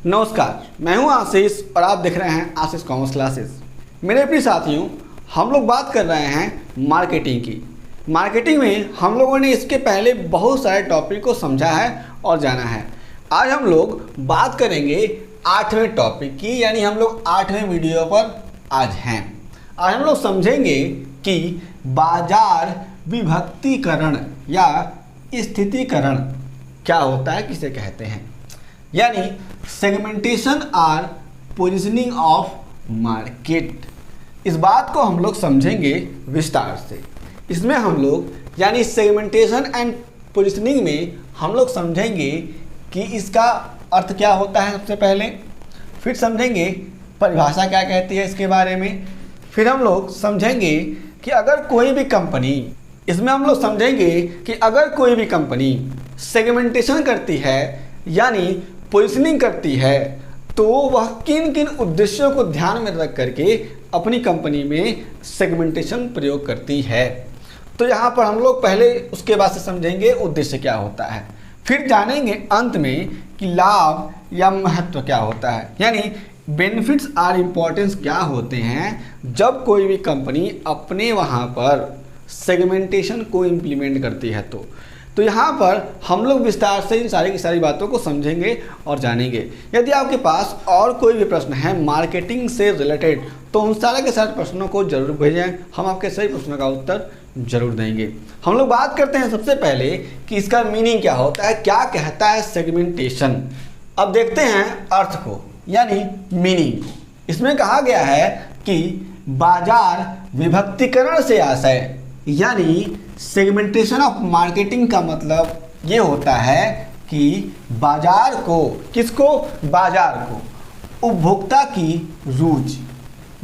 नमस्कार, मैं हूं आशीष और आप देख रहे हैं आशीष कॉमर्स क्लासेस। मेरे प्रिय साथियों, हम लोग बात कर रहे हैं मार्केटिंग की। मार्केटिंग में हम लोगों ने इसके पहले बहुत सारे टॉपिक को समझा है और जाना है। आज हम लोग बात करेंगे 8वें टॉपिक की, यानी हम लोग 8वें वीडियो पर आज हैं। आज हम लोग समझेंगे कि बाजार विभक्तिकरण या स्थितीकरण क्या होता है, किसे कहते हैं, यानी सेगमेंटेशन और पोजीशनिंग ऑफ मार्केट। इस बात को हम लोग समझेंगे विस्तार से। इसमें हम लोग यानी सेगमेंटेशन एंड पोजीशनिंग में हम लोग समझेंगे कि इसका अर्थ क्या होता है सबसे पहले, फिर समझेंगे परिभाषा क्या कहती है इसके बारे में, फिर हम लोग समझेंगे कि अगर कोई भी कंपनी, इसमें हम लोग समझेंगे कि अगर कोई भी कंपनी सेगमेंटेशन करती है यानी पोजीशनिंग करती है तो वह किन किन उद्देश्यों को ध्यान में रख करके अपनी कंपनी में सेगमेंटेशन प्रयोग करती है। तो यहाँ पर हम लोग पहले उसके बाद से समझेंगे उद्देश्य क्या होता है, फिर जानेंगे अंत में कि लाभ या महत्व क्या होता है, यानी बेनिफिट्स और इम्पोर्टेंस क्या होते हैं जब कोई भी कंपनी अपने वहाँ पर सेगमेंटेशन को इम्प्लीमेंट करती है। तो यहाँ पर हम लोग विस्तार से इन सारी की सारी बातों को समझेंगे और जानेंगे। यदि आपके पास और कोई भी प्रश्न है मार्केटिंग से रिलेटेड तो उन सारे के सारे प्रश्नों को जरूर भेजें, हम आपके सही प्रश्नों का उत्तर जरूर देंगे। हम लोग बात करते हैं सबसे पहले कि इसका मीनिंग क्या होता है, क्या कहता है सेगमेंटेशन। अब देखते हैं अर्थ को यानी मीनिंग को। इसमें कहा गया है कि बाजार विभक्तिकरण से आशय, यानी सेगमेंटेशन ऑफ मार्केटिंग का मतलब ये होता है कि बाजार को, किसको, बाजार को उपभोक्ता की रुचि,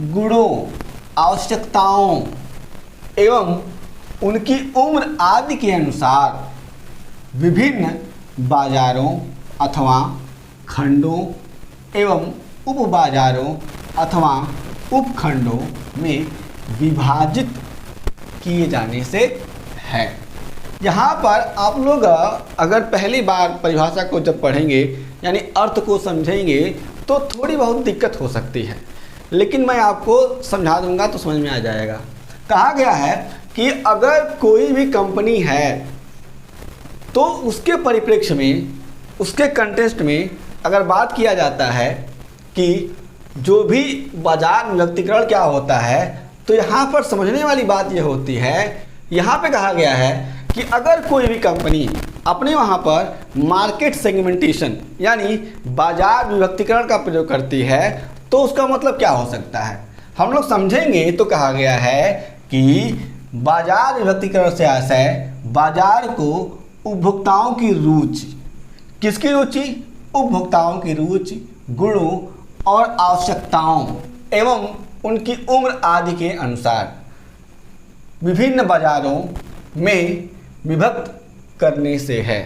गुणों, आवश्यकताओं एवं उनकी उम्र आदि के अनुसार विभिन्न बाजारों अथवा खंडों एवं उप बाजारों अथवा उपखंडों में विभाजित किए जाने से है। यहाँ पर आप लोग अगर पहली बार परिभाषा को जब पढ़ेंगे यानी अर्थ को समझेंगे तो थोड़ी बहुत दिक्कत हो सकती है, लेकिन मैं आपको समझा दूंगा तो समझ में आ जाएगा। कहा गया है कि अगर कोई भी कंपनी है तो उसके परिप्रेक्ष्य में, उसके कंटेक्स्ट में अगर बात किया जाता है कि जो भी बाजार विभक्तिकरण क्या होता है, तो यहाँ पर समझने वाली बात यह होती है, यहाँ पे कहा गया है कि अगर कोई भी कंपनी अपने वहाँ पर मार्केट सेगमेंटेशन यानी बाजार विभक्तिकरण का प्रयोग करती है तो उसका मतलब क्या हो सकता है, हम लोग समझेंगे। तो कहा गया है कि बाजार विभक्तिकरण से आशय बाजार को उपभोक्ताओं की रुचि, किसकी रुचि, उपभोक्ताओं की रुचि, गुणों और आवश्यकताओं एवं उनकी उम्र आदि के अनुसार विभिन्न बाजारों में विभक्त करने से है।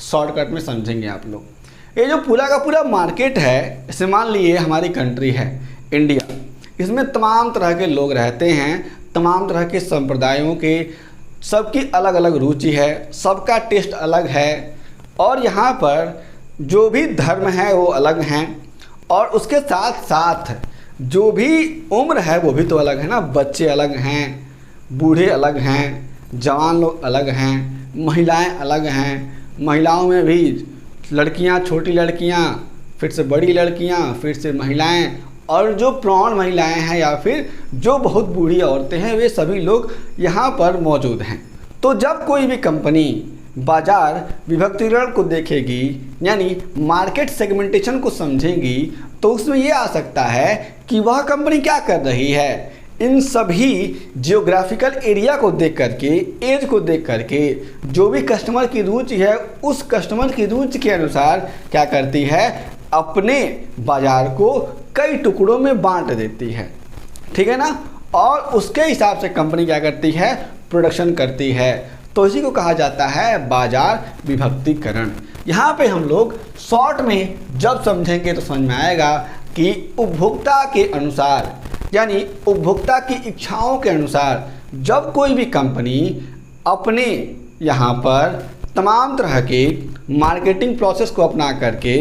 शॉर्टकट में समझेंगे आप लोग। ये जो पूरा का पूरा मार्केट है, इसे मान लिए हमारी कंट्री है इंडिया, इसमें तमाम तरह के लोग रहते हैं, तमाम तरह के संप्रदायों के, सबकी अलग अलग रुचि है, सबका टेस्ट अलग है और यहाँ पर जो भी धर्म है वो अलग हैं और उसके साथ साथ जो भी उम्र है वो भी तो अलग है ना। बच्चे अलग हैं, बूढ़े अलग हैं, जवान लोग अलग हैं, महिलाएं अलग हैं, महिलाओं में भी लड़कियां, छोटी लड़कियां, फिर से बड़ी लड़कियां, फिर से महिलाएं और जो प्रौढ़ महिलाएं हैं या फिर जो बहुत बूढ़ी औरतें हैं, वे सभी लोग यहाँ पर मौजूद हैं। तो जब कोई भी कंपनी बाजार विभक्तिकरण को देखेगी यानी मार्केट सेगमेंटेशन को समझेगी तो उसमें ये आ सकता है कि वह कंपनी क्या कर रही है, इन सभी जियोग्राफिकल एरिया को देख करके, एज को देख करके, जो भी कस्टमर की रुचि है उस कस्टमर की रुचि के अनुसार क्या करती है, अपने बाजार को कई टुकड़ों में बांट देती है, ठीक है ना। और उसके हिसाब से कंपनी क्या करती है, प्रोडक्शन करती है। तो इसी को कहा जाता है बाजार विभक्तिकरण। यहाँ पे हम लोग शॉर्ट में जब समझेंगे तो समझ में आएगा कि उपभोक्ता के अनुसार यानी उपभोक्ता की इच्छाओं के अनुसार जब कोई भी कंपनी अपने यहाँ पर तमाम तरह के मार्केटिंग प्रोसेस को अपना करके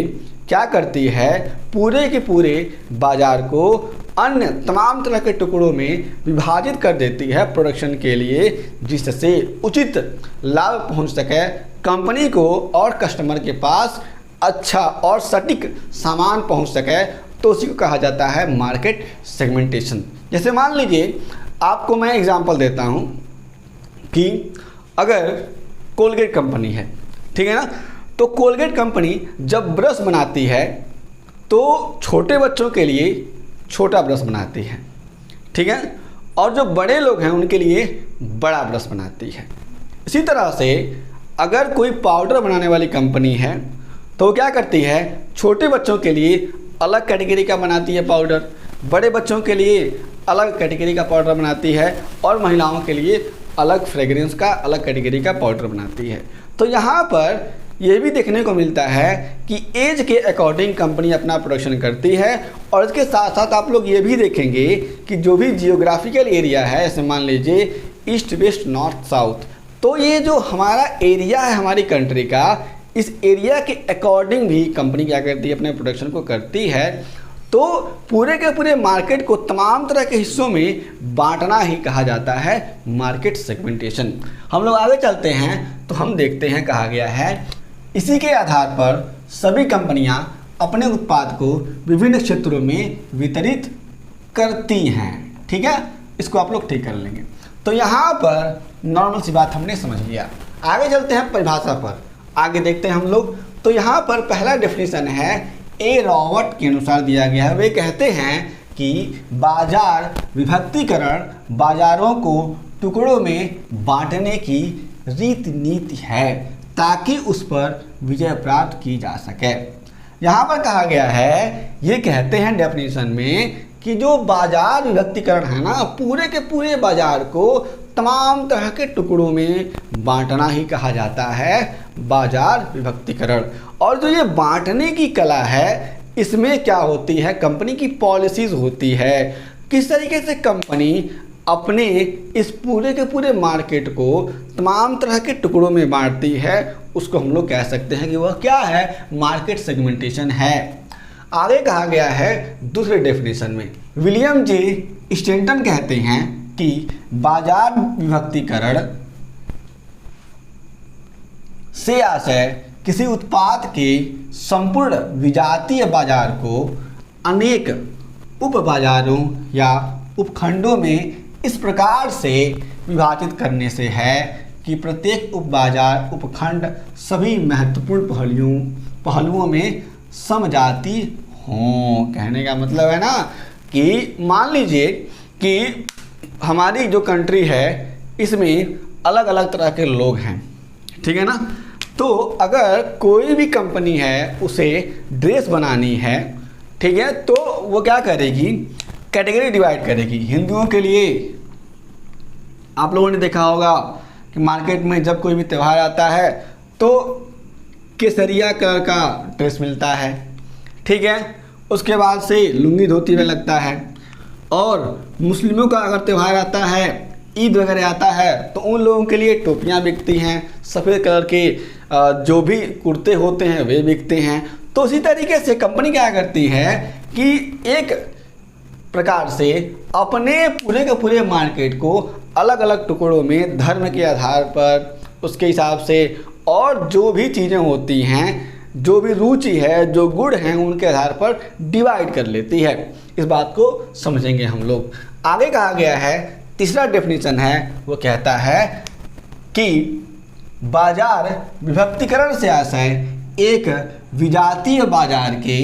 क्या करती है, पूरे के पूरे बाजार को अन्य तमाम तरह के टुकड़ों में विभाजित कर देती है प्रोडक्शन के लिए, जिससे उचित लाभ पहुंच सके कंपनी को और कस्टमर के पास अच्छा और सटीक सामान पहुंच सके। तो उसी को कहा जाता है मार्केट सेगमेंटेशन। जैसे मान लीजिए आपको मैं एग्जांपल देता हूं कि अगर कोलगेट कंपनी है, ठीक है ना, तो कोलगेट कंपनी जब ब्रश बनाती है तो छोटे बच्चों के लिए छोटा ब्रश बनाती है, ठीक है, और जो बड़े लोग हैं उनके लिए बड़ा ब्रश बनाती है। इसी तरह से अगर कोई पाउडर बनाने वाली कंपनी है तो क्या करती है, छोटे बच्चों के लिए अलग कैटेगरी का बनाती है पाउडर, बड़े बच्चों के लिए अलग कैटेगरी का पाउडर बनाती है, और महिलाओं के लिए अलग फ्रेग्रेंस का अलग कैटेगरी का पाउडर बनाती है। तो यहाँ पर ये भी देखने को मिलता है कि एज के अकॉर्डिंग कंपनी अपना प्रोडक्शन करती है। और इसके साथ साथ आप लोग ये भी देखेंगे कि जो भी जियोग्राफिकल एरिया है, जैसे मान लीजिए ईस्ट वेस्ट नॉर्थ साउथ, तो ये जो हमारा एरिया है हमारी कंट्री का, इस एरिया के अकॉर्डिंग भी कंपनी क्या करती है, अपने प्रोडक्शन को करती है। तो पूरे के पूरे मार्केट को तमाम तरह के हिस्सों में बांटना ही कहा जाता है मार्केट सेगमेंटेशन। हम लोग आगे चलते हैं तो हम देखते हैं कहा गया है, इसी के आधार पर सभी कंपनियां अपने उत्पाद को विभिन्न क्षेत्रों में वितरित करती हैं। ठीक है, इसको आप लोग ठीक कर लेंगे। तो यहाँ पर नॉर्मल सी बात हमने समझ लिया। आगे चलते हैं परिभाषा पर, आगे देखते हैं हम लोग। तो यहाँ पर पहला डेफिनेशन है ए रॉबर्ट के अनुसार दिया गया है। वे कहते हैं कि बाजार विभक्तिकरण बाजारों को टुकड़ों में बांटने की रीति नीति है ताकि उस पर विजय प्राप्त की जा सके। यहाँ पर कहा गया है, ये कहते हैं डेफिनेशन में कि जो बाजार विभक्तिकरण है ना, पूरे के पूरे बाजार को तमाम तरह के टुकड़ों में बांटना ही कहा जाता है बाजार विभक्तिकरण। और जो ये बांटने की कला है, इसमें क्या होती है, कंपनी की पॉलिसीज होती है, किस तरीके से कंपनी अपने इस पूरे के पूरे मार्केट को तमाम तरह के टुकड़ों में बांटती है, उसको हम लोग कह सकते हैं कि वह क्या है, मार्केट सेगमेंटेशन है। आगे कहा गया है दूसरे डेफिनेशन में, विलियम जे स्टेंटन कहते हैं कि बाजार विभक्तिकरण से आशय किसी उत्पाद के संपूर्ण विजातीय बाजार को अनेक उप बाजारों या उपखंडों में इस प्रकार से विभाजित करने से है कि प्रत्येक उप बाजार उपखंड सभी महत्वपूर्ण पहलुओं में समजाती हों। कहने का मतलब है ना कि मान लीजिए कि हमारी जो कंट्री है इसमें अलग अलग तरह के लोग हैं, ठीक है ना। तो अगर कोई भी कंपनी है उसे ड्रेस बनानी है, ठीक है, तो वो क्या करेगी, कैटेगरी डिवाइड करेगी। हिंदुओं के लिए आप लोगों ने देखा होगा कि मार्केट में जब कोई भी त्यौहार आता है तो केसरिया कलर का ड्रेस मिलता है, ठीक है, उसके बाद से लुंगी धोती में लगता है। और मुस्लिमों का अगर त्यौहार आता है, ईद वगैरह आता है, तो उन लोगों के लिए टोपियाँ बिकती हैं, सफ़ेद कलर के जो भी कुर्ते होते हैं वे बिकते हैं। तो इसी तरीके से कंपनी क्या करती है कि एक प्रकार से अपने पूरे के पूरे मार्केट को अलग अलग टुकड़ों में धर्म के आधार पर, उसके हिसाब से, और जो भी चीज़ें होती हैं, जो भी रुचि है, जो गुण हैं, उनके आधार पर डिवाइड कर लेती है। इस बात को समझेंगे हम लोग। आगे कहा गया है, तीसरा डेफिनेशन है, वो कहता है कि बाजार विभक्तिकरण से आशय एक विजातीय बाजार के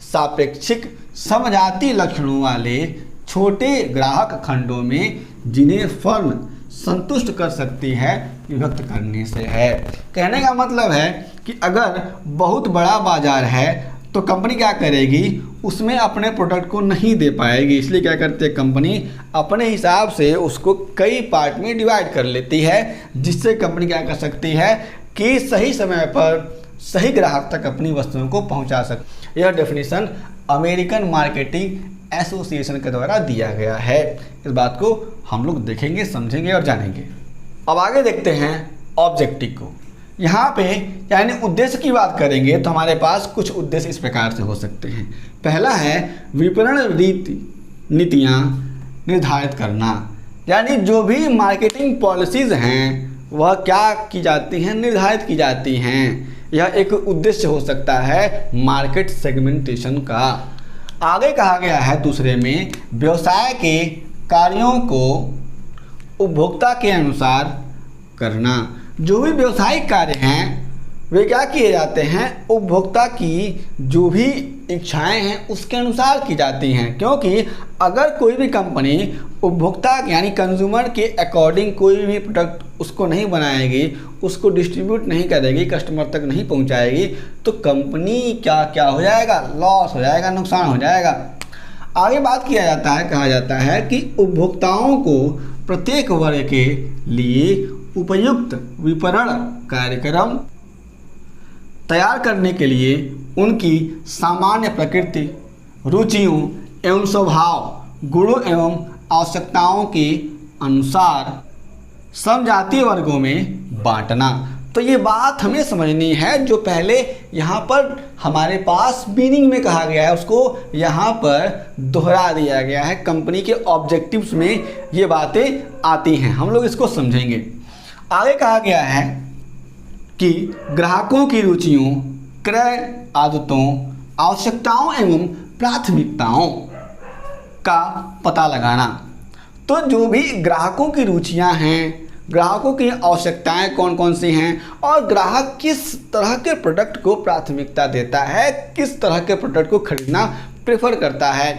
सापेक्षिक समजातीय लक्षणों वाले छोटे ग्राहक खंडों में जिन्हें फर्म संतुष्ट कर सकती है विभक्त करने से है। कहने का मतलब है कि अगर बहुत बड़ा बाजार है तो कंपनी क्या करेगी, उसमें अपने प्रोडक्ट को नहीं दे पाएगी, इसलिए क्या करती है कंपनी अपने हिसाब से उसको कई पार्ट में डिवाइड कर लेती है, जिससे कंपनी क्या कर सकती है कि सही समय पर सही ग्राहक तक अपनी वस्तुओं को पहुंचा सकती। यह डेफिनेशन अमेरिकन मार्केटिंग एसोसिएशन के द्वारा दिया गया है। इस बात को हम लोग देखेंगे, समझेंगे और जानेंगे। अब आगे देखते हैं ऑब्जेक्टिव को। यहाँ पे यानी उद्देश्य की बात करेंगे तो हमारे पास कुछ उद्देश्य इस प्रकार से हो सकते हैं। पहला है विपणन नीतियाँ निर्धारित करना, यानी जो भी मार्केटिंग पॉलिसीज़ हैं वह क्या की जाती हैं, निर्धारित की जाती हैं। यह एक उद्देश्य हो सकता है मार्केट सेगमेंटेशन का। आगे कहा गया है दूसरे में, व्यवसाय के कार्यों को उपभोक्ता के अनुसार करना। जो भी व्यवसायिक कार्य हैं वे क्या किए जाते हैं, उपभोक्ता की जो भी इच्छाएं हैं उसके अनुसार की जाती हैं। क्योंकि अगर कोई भी कंपनी उपभोक्ता यानी कंज्यूमर के अकॉर्डिंग कोई भी प्रोडक्ट उसको नहीं बनाएगी, उसको डिस्ट्रीब्यूट नहीं करेगी, कस्टमर तक नहीं पहुंचाएगी, तो कंपनी क्या हो जाएगा, लॉस हो जाएगा, नुकसान हो जाएगा। आगे बात किया जाता है, कहा जाता है कि उपभोक्ताओं को प्रत्येक वर्ग के लिए उपयुक्त विपणन कार्यक्रम तैयार करने के लिए उनकी सामान्य प्रकृति, रुचियों एवं स्वभाव, गुणों एवं आवश्यकताओं के अनुसार समजातीय वर्गों में बांटना। तो ये बात हमें समझनी है, जो पहले यहाँ पर हमारे पास मीनिंग में कहा गया है उसको यहाँ पर दोहरा दिया गया है। कंपनी के ऑब्जेक्टिव्स में ये बातें आती हैं, हम लोग इसको समझेंगे। आगे कहा गया है कि ग्राहकों की रुचियों, क्रय आदतों, आवश्यकताओं एवं प्राथमिकताओं का पता लगाना। तो जो भी ग्राहकों की रुचियां हैं, ग्राहकों की आवश्यकताएं कौन कौन सी हैं और ग्राहक किस तरह के प्रोडक्ट को प्राथमिकता देता है, किस तरह के प्रोडक्ट को खरीदना प्रेफर करता है,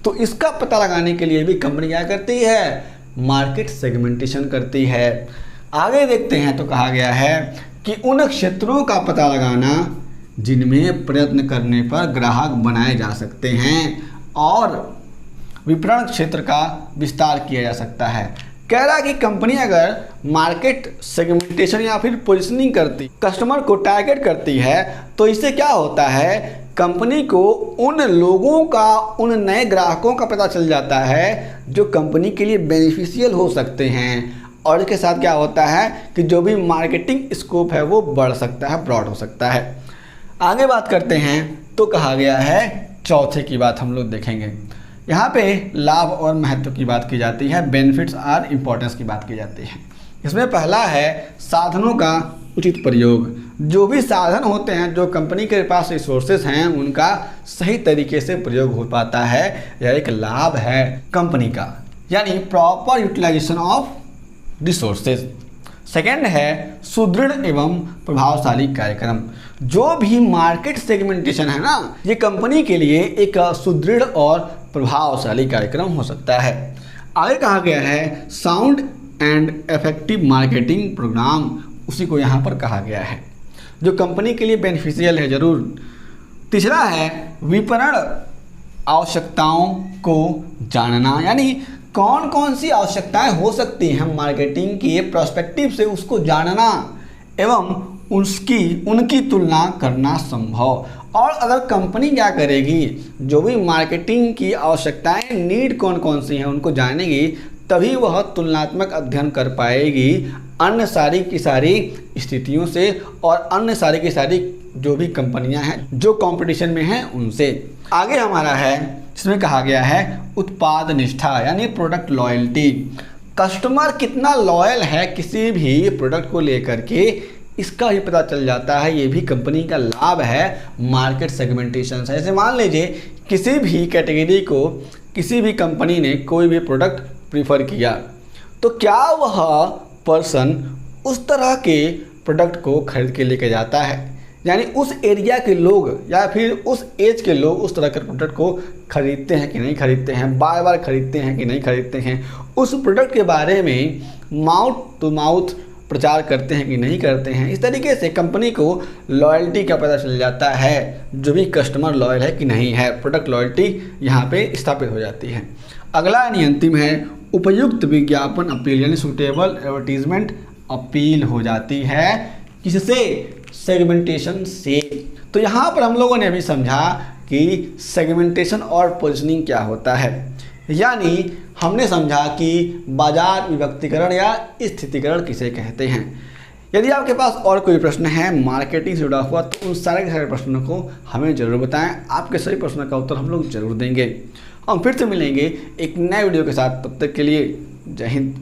तो इसका पता लगाने के लिए भी कंपनी क्या करती है, मार्केट सेगमेंटेशन करती है। आगे देखते हैं तो कहा गया है कि उन क्षेत्रों का पता लगाना जिनमें प्रयत्न करने पर ग्राहक बनाए जा सकते हैं और विपणन क्षेत्र का विस्तार किया जा सकता है। कह रहा है कि कंपनी अगर मार्केट सेगमेंटेशन या फिर पोजीशनिंग करती, कस्टमर को टारगेट करती है, तो इससे क्या होता है, कंपनी को उन लोगों का, उन नए ग्राहकों का पता चल जाता है जो कंपनी के लिए बेनिफिशियल हो सकते हैं। और इसके साथ क्या होता है कि जो भी मार्केटिंग स्कोप है वो बढ़ सकता है, ब्रॉड हो सकता है। आगे बात करते हैं तो कहा गया है, चौथे की बात हम लोग देखेंगे। यहाँ पे लाभ और महत्व की बात की जाती है, बेनिफिट्स और इम्पोर्टेंस की बात की जाती है। इसमें पहला है साधनों का उचित प्रयोग। जो भी साधन होते हैं, जो कंपनी के पास रिसोर्सेज हैं, उनका सही तरीके से प्रयोग हो पाता है, यह एक लाभ है कंपनी का, यानी proper utilisation of resources. Second है सुदृढ़ एवं प्रभावशाली कार्यक्रम। जो भी मार्केट सेगमेंटेशन है ना, ये कंपनी के लिए एक सुदृढ़ और प्रभावशाली कार्यक्रम हो सकता है। आगे कहा गया है sound and effective marketing programme, उसी को यहाँ पर कहा गया है, जो कंपनी के लिए बेनिफिशियल है जरूर। तीसरा है विपणन आवश्यकताओं को जानना, यानी कौन कौन सी आवश्यकताएं हो सकती हैं मार्केटिंग के प्रोस्पेक्टिव से, उसको जानना एवं उनकी तुलना करना संभव। और अगर कंपनी क्या करेगी, जो भी मार्केटिंग की आवश्यकताएं, नीड कौन कौन सी हैं उनको जानेगी, तभी वह तुलनात्मक अध्ययन कर पाएगी अन्य सारी की सारी स्थितियों से और अन्य सारी की सारी जो भी कंपनियां हैं जो कंपटीशन में हैं उनसे। आगे हमारा है, इसमें कहा गया है उत्पाद निष्ठा, यानी प्रोडक्ट लॉयल्टी। कस्टमर कितना लॉयल है किसी भी प्रोडक्ट को लेकर के, इसका भी पता चल जाता है। ये भी कंपनी का लाभ है मार्केट सेगमेंटेशन से। जैसे मान लीजिए किसी भी कैटेगरी को किसी भी कंपनी ने कोई भी प्रोडक्ट प्रीफर किया, तो क्या वह पर्सन उस तरह के प्रोडक्ट को खरीद के लेके जाता है, यानी उस एरिया के लोग या फिर उस एज के लोग उस तरह के प्रोडक्ट को खरीदते हैं कि नहीं खरीदते हैं, बार बार खरीदते हैं कि नहीं खरीदते हैं, उस प्रोडक्ट के बारे में माउथ टू माउथ प्रचार करते हैं कि नहीं करते हैं। इस तरीके से कंपनी को लॉयल्टी का पता चल जाता है, जो भी कस्टमर लॉयल है कि नहीं है, प्रोडक्ट लॉयल्टी यहाँ पे स्थापित हो जाती है। अगला यानी अंतिम है उपयुक्त विज्ञापन अपील, यानी सुटेबल एडवर्टीजमेंट अपील हो जाती है, किससे, सेगमेंटेशन से। तो यहाँ पर हम लोगों ने अभी समझा कि सेगमेंटेशन और पोजीशनिंग क्या होता है, यानी हमने समझा कि बाजार विभक्तिकरण या स्थितिकरण किसे कहते हैं। यदि आपके पास और कोई प्रश्न है मार्केटिंग से जुड़ा हुआ तो उन सारे के सारे प्रश्नों को हमें ज़रूर बताएं। आपके सभी प्रश्नों का उत्तर हम लोग जरूर देंगे। हम फिर से मिलेंगे एक नए वीडियो के साथ, तब तक के लिए जय हिंद।